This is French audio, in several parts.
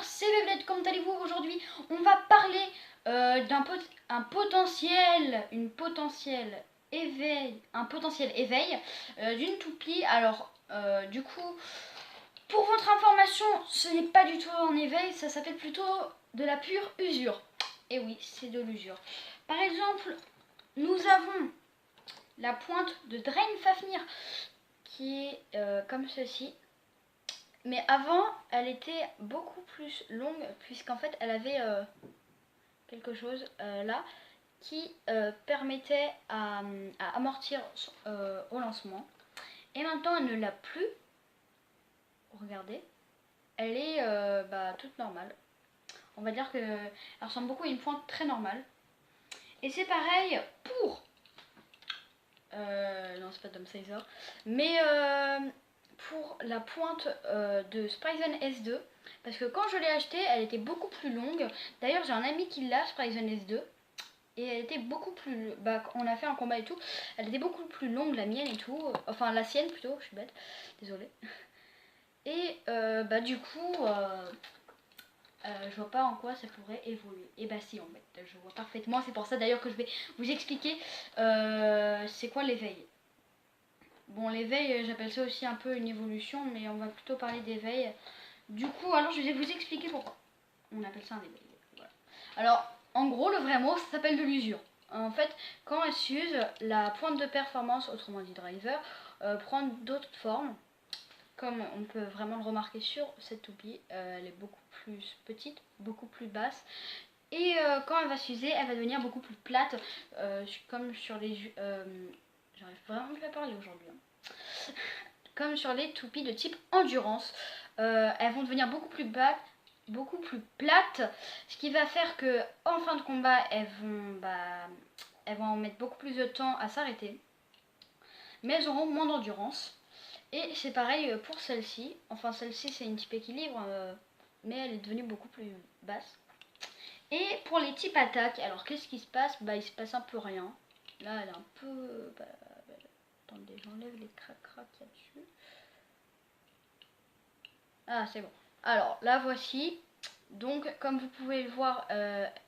c'est Beyblade, comment allez-vous aujourd'hui? On va parler un potentiel éveil d'une toupie. Alors, du coup, pour votre information, ce n'est pas du tout un éveil, ça s'appelle plutôt de la pure usure. Et oui, c'est de l'usure. Par exemple, nous avons la pointe de Drain Fafnir qui est comme ceci. Mais avant, elle était beaucoup plus longue puisqu'en fait, elle avait quelque chose là qui permettait à amortir au lancement. Et maintenant, elle ne l'a plus. Regardez, elle est toute normale. On va dire qu'elle ressemble beaucoup à une pointe très normale. Et c'est pareil pour... non, c'est pas Dom Sizer. Mais pour la pointe de Spryzen S2. Parce que quand je l'ai achetée, elle était beaucoup plus longue. D'ailleurs, j'ai un ami qui l'a, Spryzen S2. Et elle était beaucoup plus... on a fait un combat et tout. Elle était beaucoup plus longue, la mienne et tout. Enfin, la sienne plutôt, je suis bête. Désolée. Et du coup... je vois pas en quoi ça pourrait évoluer. Et bah si, en fait, je vois parfaitement. C'est pour ça d'ailleurs que je vais vous expliquer c'est quoi l'éveil. Bon, l'éveil, j'appelle ça aussi un peu une évolution, mais on va plutôt parler d'éveil. Du coup, alors je vais vous expliquer pourquoi on appelle ça un éveil. Voilà. Alors, en gros, le vrai mot, ça s'appelle de l'usure. En fait, quand elle s'use, la pointe de performance, autrement dit driver, prend d'autres formes. Comme on peut vraiment le remarquer sur cette toupie, elle est beaucoup plus petite, beaucoup plus basse. Et quand elle va s'user, elle va devenir beaucoup plus plate, comme sur les... J'arrive vraiment plus à parler aujourd'hui. Hein. Comme sur les toupies de type endurance. Elles vont devenir beaucoup plus plates, ce qui va faire que en fin de combat, elles vont mettre beaucoup plus de temps à s'arrêter. Mais elles auront moins d'endurance. Et c'est pareil pour celle-ci. Enfin, celle-ci, c'est une type équilibre, mais elle est devenue beaucoup plus basse. Et pour les types attaques, alors qu'est-ce qui se passe? Il se passe un peu rien. Là, elle est un peu... attendez, j'enlève les crac-crac qu'il y a dessus. Ah, c'est bon. Alors, la voici. Donc, comme vous pouvez le voir,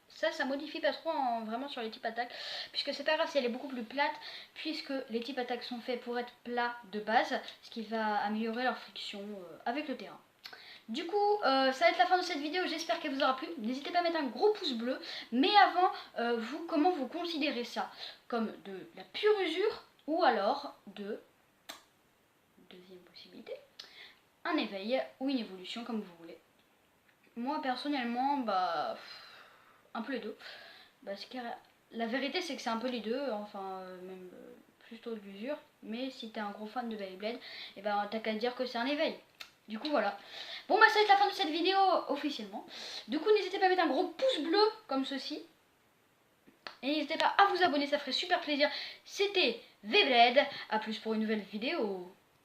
ça modifie pas trop vraiment sur les types attaques, puisque c'est pas grave si elle est beaucoup plus plate, puisque les types attaques sont faits pour être plats de base, ce qui va améliorer leur friction avec le terrain. Du coup, ça va être la fin de cette vidéo, j'espère qu'elle vous aura plu. N'hésitez pas à mettre un gros pouce bleu, mais avant, comment vous considérez ça? Comme de la pure usure, ou alors de, deuxième possibilité, un éveil ou une évolution, comme vous voulez. Moi personnellement, un peu les deux. Parce que la vérité c'est que c'est un peu les deux, enfin même plutôt de l'usure. Mais si t'es un gros fan de Beyblade, et t'as qu'à dire que c'est un éveil. Du coup voilà. Bon ça va être la fin de cette vidéo officiellement. Du coup n'hésitez pas à mettre un gros pouce bleu comme ceci. Et n'hésitez pas à vous abonner, ça ferait super plaisir. C'était Beyblade, à plus pour une nouvelle vidéo.